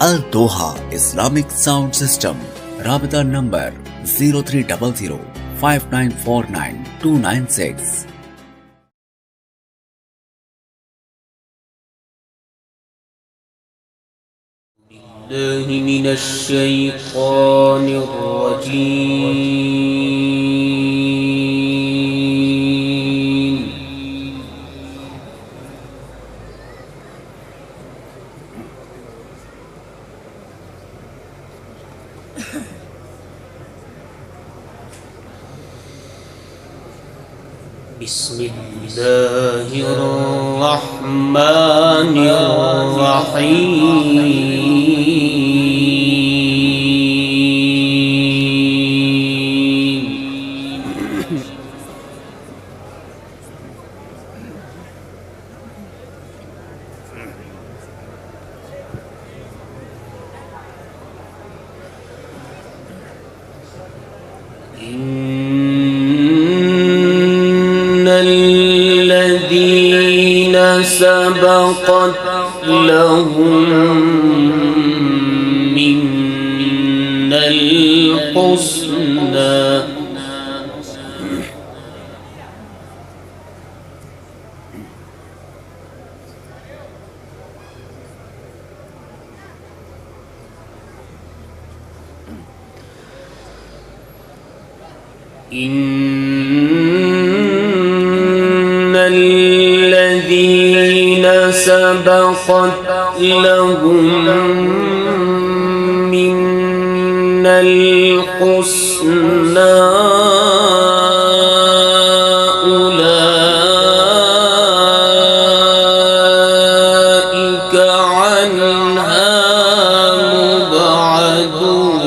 Al Doha Islamic Sound System. Rabita number 0300 5949 296. بالله من الشيطان الرجيم. بسم الله الرحمن الرحيم. إن الذين سبقت لهم منا الحسنى إن الذين سبقت لهم منا الحسنى أولئك عنها مبعدون.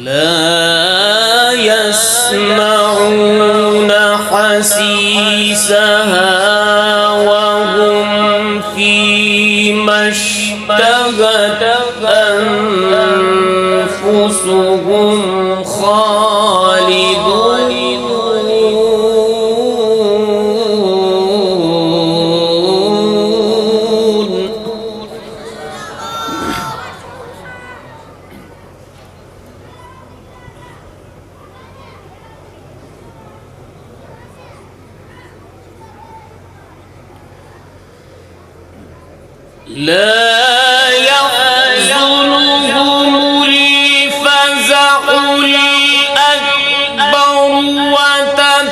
لا يسمعون حسيسها وهم فيما اشتهت أنفسهم خالدون. لا يحزنهم الفزع الأكبر وتتلقاهم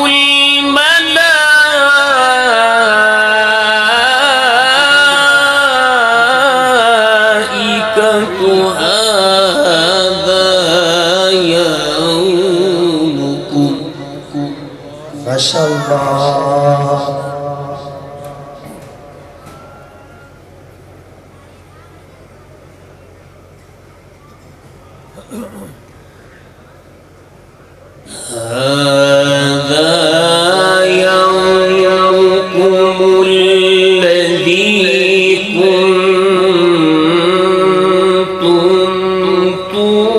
الملائكة هذا يومكم. ما شاء الله. هذا يومكم الذي كنتم توعدون.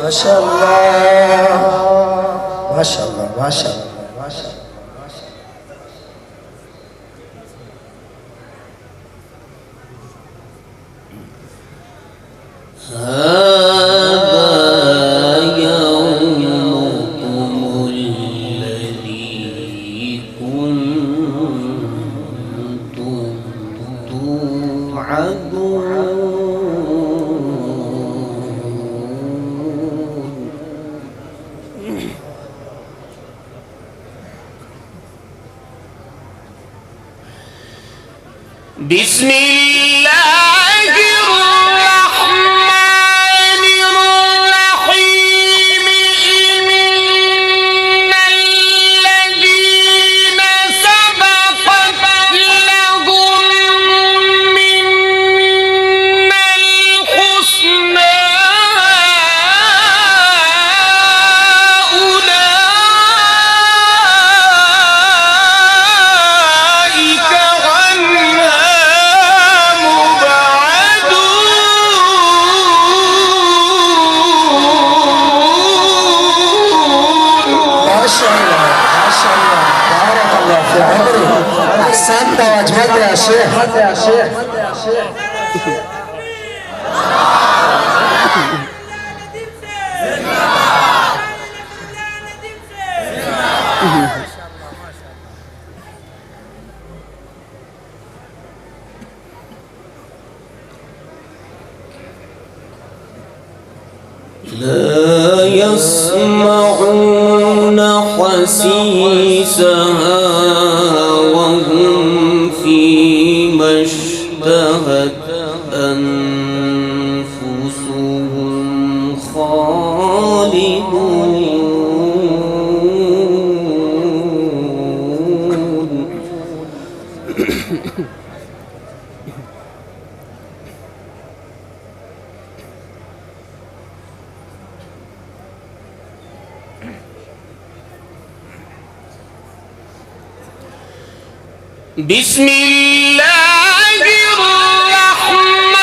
ما شاء الله ما شاء الله ما شاء الله ما شاء الله. هذا يومكم الذي كنتم توعدون. بسم الله الرحمن الرحيم. إن الذين سبقت لهم منا رحمت يا شيخ. لا يسمعون حسيسها وهم فيما اشتهت أنفسهم خالدون. بسم الله الرحمن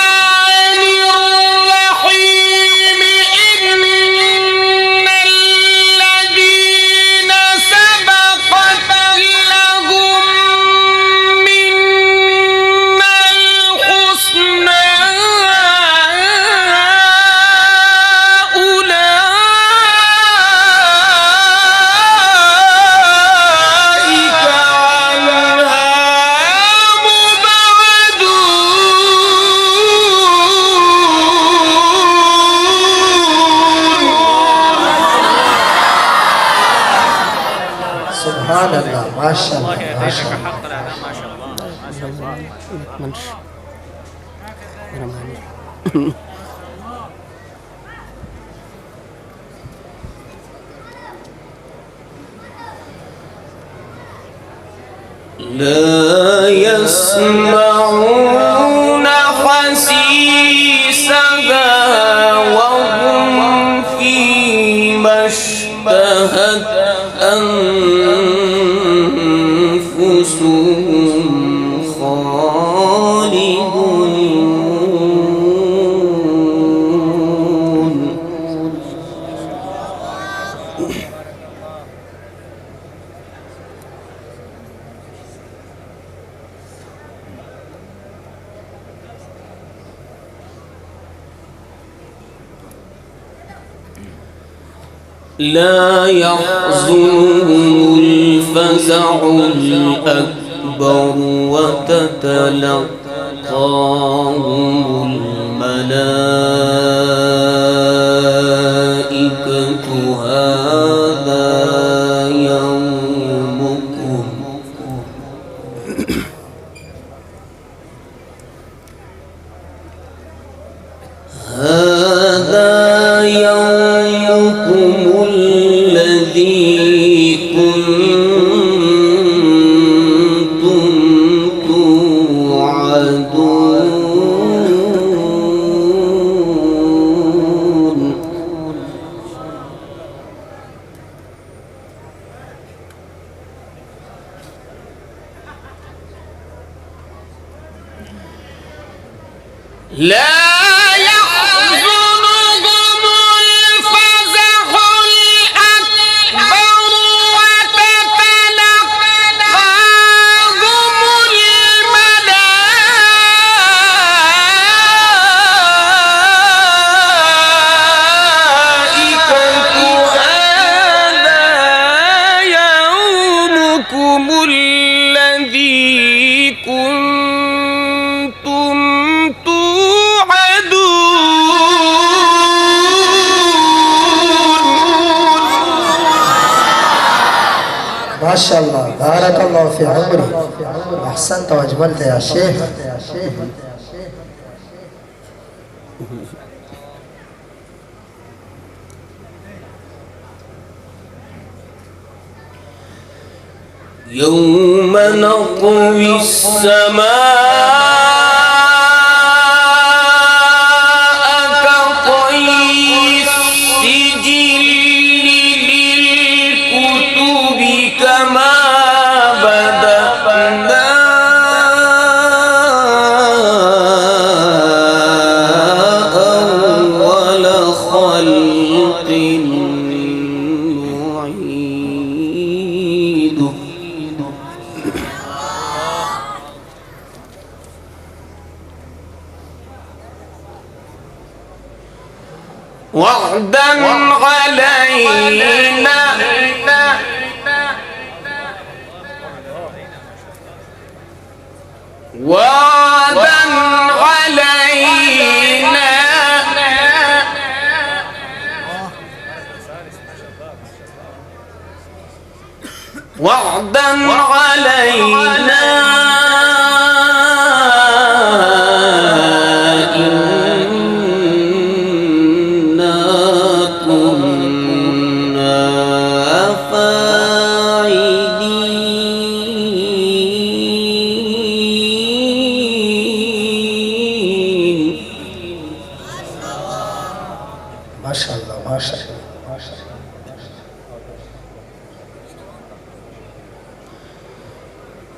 الرحيم. إن الذين سبقت لهم منا الحسنى سبحان الله. ما شاء الله ما شاء الله. لا يسمعون حسيسها وهم فيما اشتهت أنفسهم خالدون. لا يحزنهم الفزع الأكبر وتتلقاهم الملائكة هذا يومكم الذي كنتم توعدون. لا الذي كنتم توعدون. ما شاء الله. بارك الله في عمري. أحسنت وأجملت يا شيخ. يوم نطوي السماء كطي السجل للكتب كما بدأنا أول خلق نعيده. وعدا علينا وعدا علينا وعدا علينا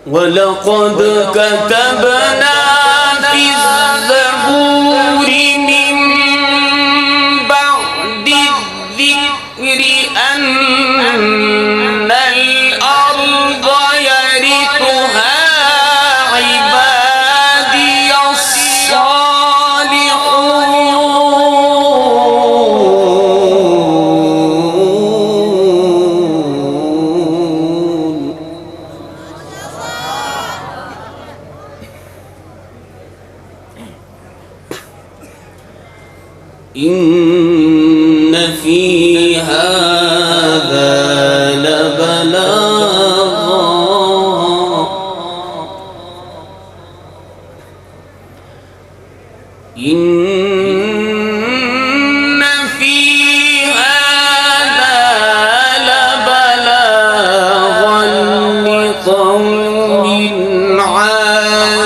ولقد كتبنا في الزبور من بعد الذكر أن الأرض يرثها عبادي الصالحون. إن في هذا لبلاغا إن في هذا لبلاغا لقوم عابدين.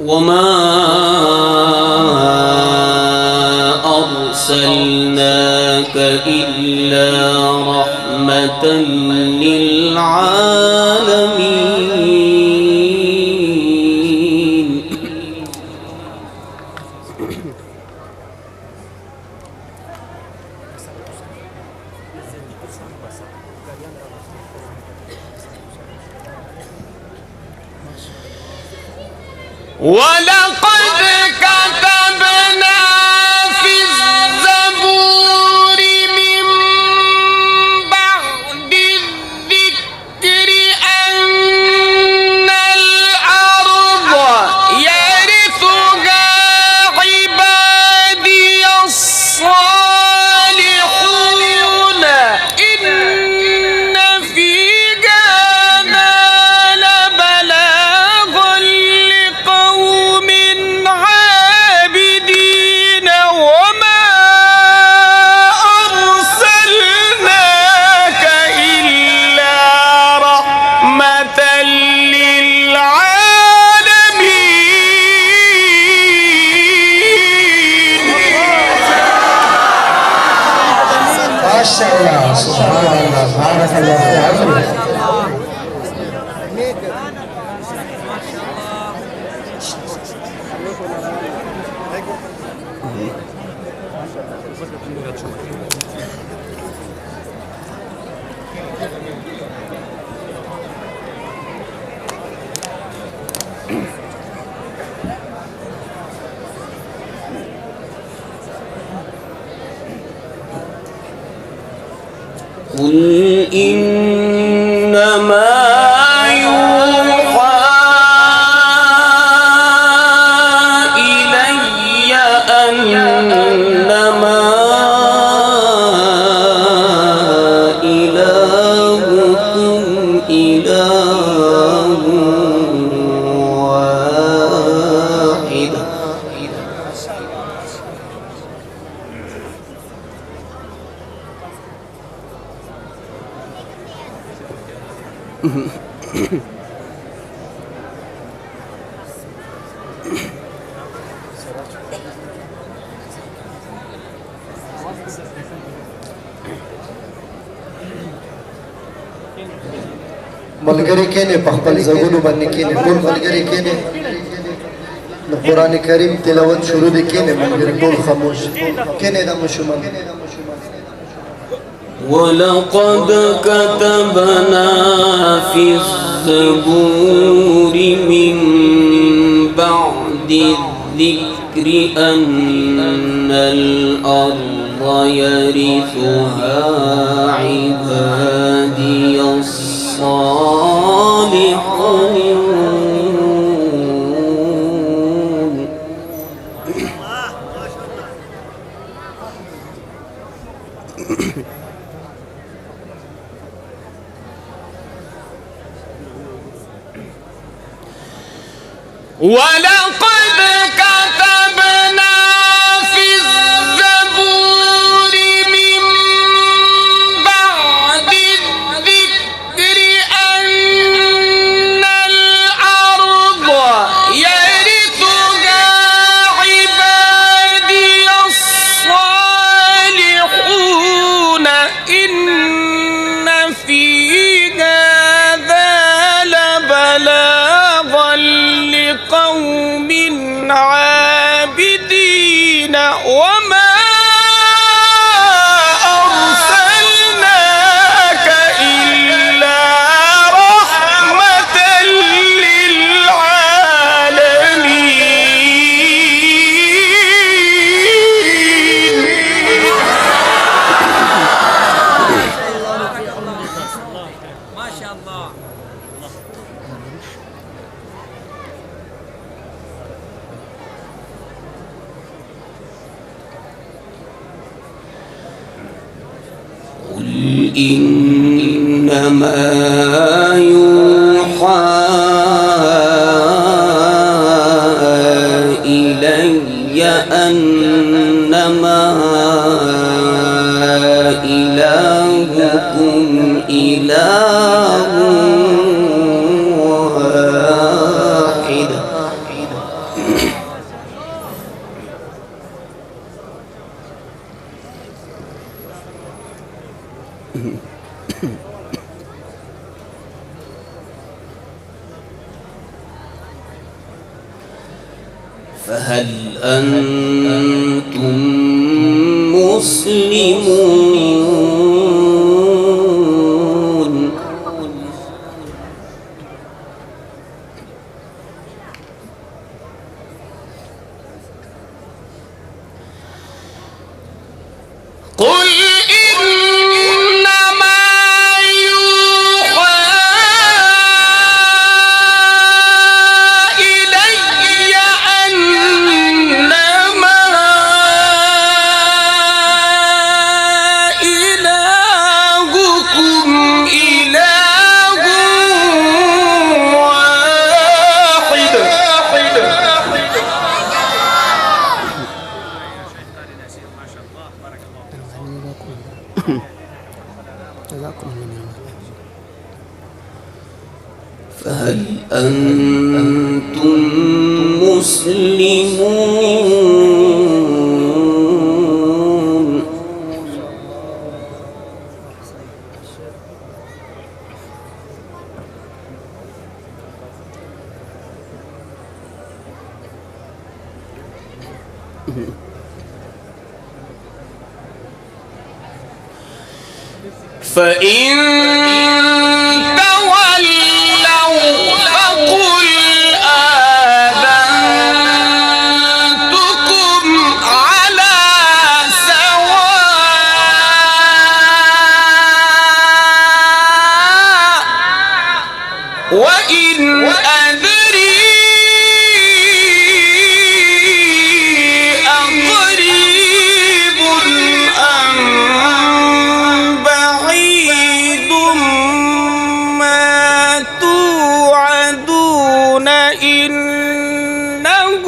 وما أرسلناك إلا رحمة للعالمين. ولقد كتبنا في الزبور من بعد الذكر أن الأرض يرثها عبادي الصالحون. إن في هذا لبلاغا لقوم عابدين. وما أرسلناك إلا رحمة للعالمين. ما شاء الله سبحان الله بارك الله في عمرك. قل إنما يوحى إلي أنما إلهكم إله واحد. ملګری کېنه په خپل ځګونو باندې کېنه ټول ملګری کېنه قرآن کریم تلاوت شروع دی کینے منگر طول خاموش کینے دا مشمال ولقد كتبنا في الزبور من بعد الذكر أن الأرض يرثها عبادي الصالحون ولقد كتبنا في الزبور من بعد الذكر أن الأرض يرثها عبادي الصالحون إن في هذا لبلاغا لقوم عابدين وما أرسلناك إلا رحمة للعالمين ما شاء الله. قل إنما يوحى إلي أنما إلهكم إله واحد فهل أنتم مسلمون قل إنما يوحى إلي أنما إلهكم إله واحد فهل أنتم مسلمون فإن تولوا فقل آذنتكم على سواء وإن أدري أقريب أم بعيد ما توعدون إنه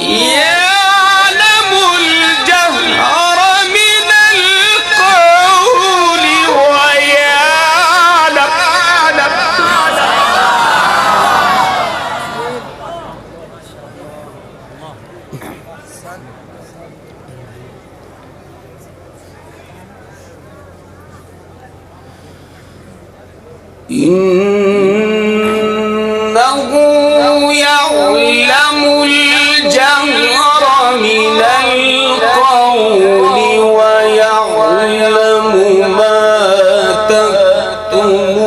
يعلم الجهر من القول ويعلم إنه يعلم الجهر من القول ويعلم ما تكتمون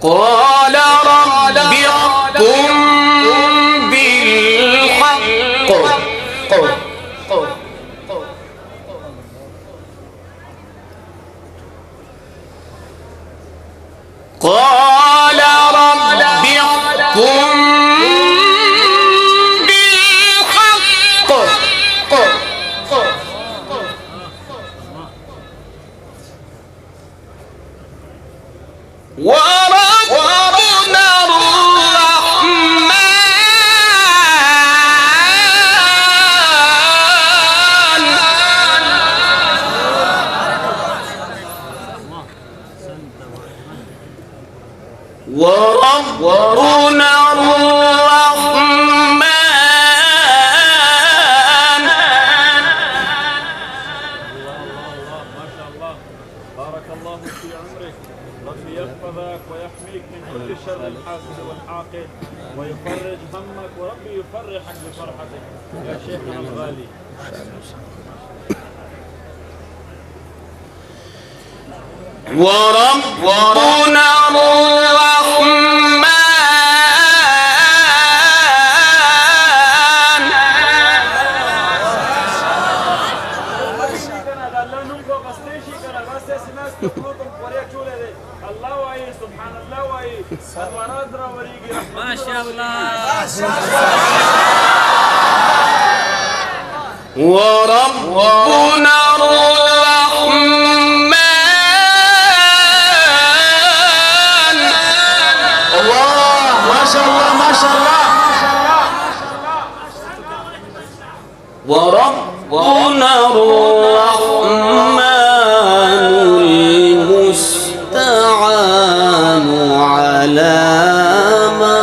قال رب احكم بالحق قال رب احكم بالحق وربنا الرحمن بارك الله في عمرك، ربي يحفظك ويحميك من كل شر الحاسد والحاقد ويفرج همك، وربي يفرحك بفرحتك يا شيخنا الغالي. وربنا الرحمن ما شاء الله. وربنا الرحمن الله ما شاء الله ما شاء الله. وربنا الرحمن المستعان على ما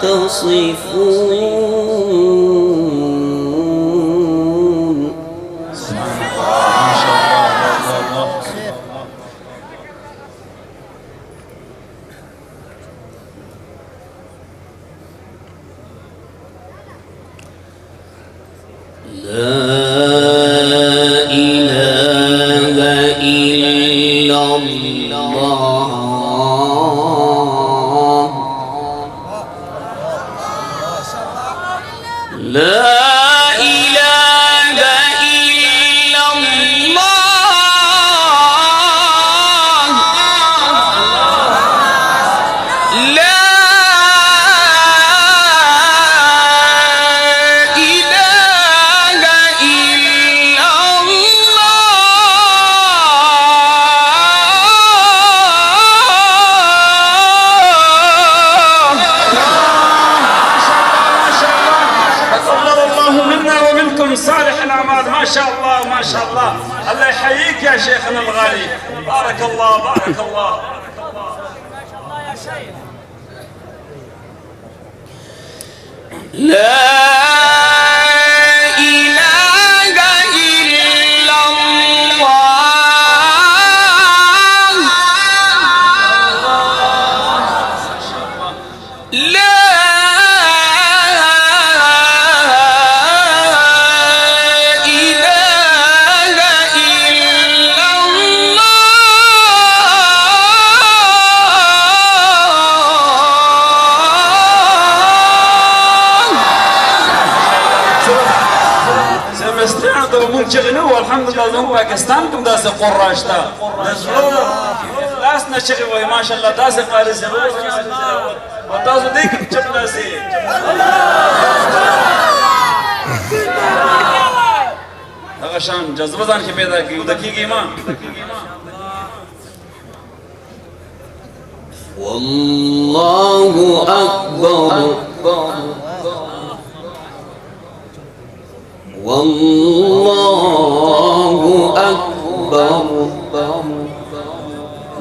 تصفون. لا إله إلا الله لا إله إلا الله لا صالح الأعمال. ما شاء الله ما شاء الله. الله يحييك يا شيخنا الغالي. بارك الله بارك الله. لا إله إلا الله لا شغلوا والحمد لله زوم باكستان كم داس قراشتا لاس نشغل ما شاء الله داس قارس وتاسو ديك چپلاسي هغه شان جذبه ځان کې پیدا کیو دکېږي ما والله أكبر والله أكبر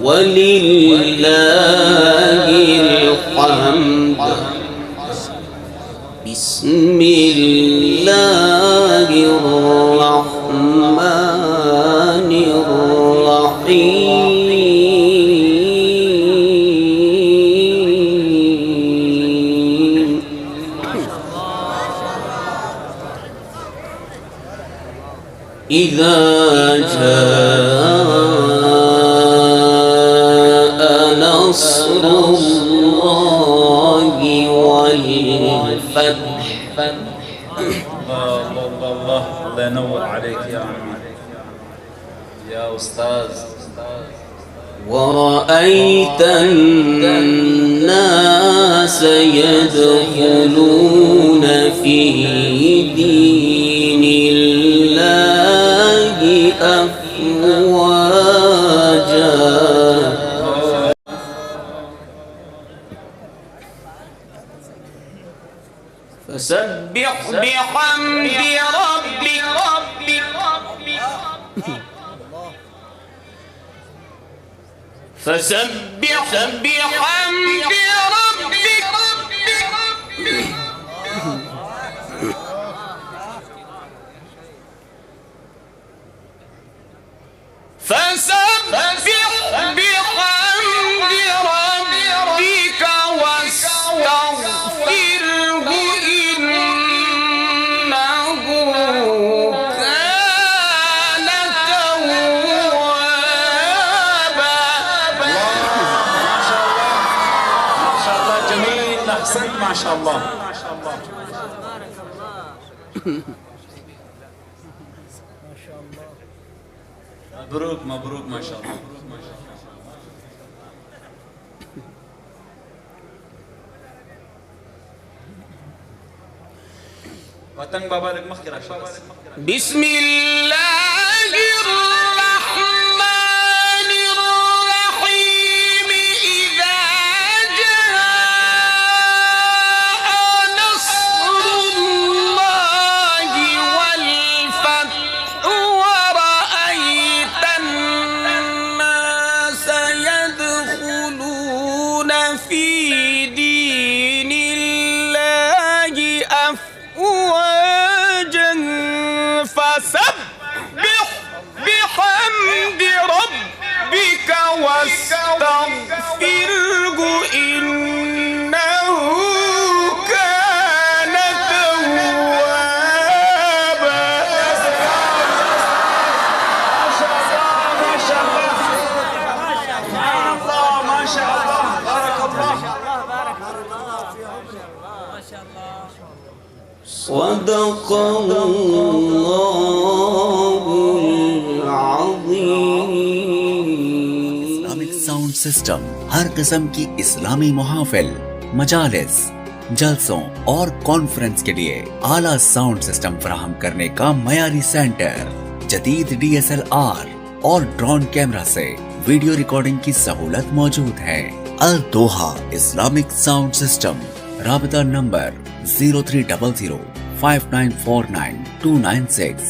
ولله الحمد بسم الله الرحمن الرحيم إذا جاء نصر الله والفتح الله الله الله الله ينور عليك يا عمي يا أستاذ. ورأيت الناس يدخلون في دين الله أفواجا فسبح بحمد ربك فسبح بحمد ربك فسبح بحمد ربك واستغفره إنه كان توابا. ما شاء الله جميل أحسنت ما شاء الله. مبروك مبروك ما شاء الله. وتنگ بابا لك مخكرة. بسم الله الرحمن الرحيم إذا جاء نصر الله والفتح ورأيت الناس يدخلون في دين الله أفواجا فسبح بحمد ربك واستغفره إنه كان توابا. ما شاء الله بارك الله. صدق الله العظيم. Islamic sound system हर किस्म की इस्लामी मुहाफिल, मजालिस, जलसों और कॉन्फ्रेंस के लिए आला साउंड सिस्टम फराहम करने का मयारी सेंटर, जदीद DSLR और ड्रोन कैमरा से वीडियो रिकॉर्डिंग की सहूलत मौजूद है। अल दोहा इस्लामिक साउंड सिस्टम, राबता नंबर 0300 5949 296।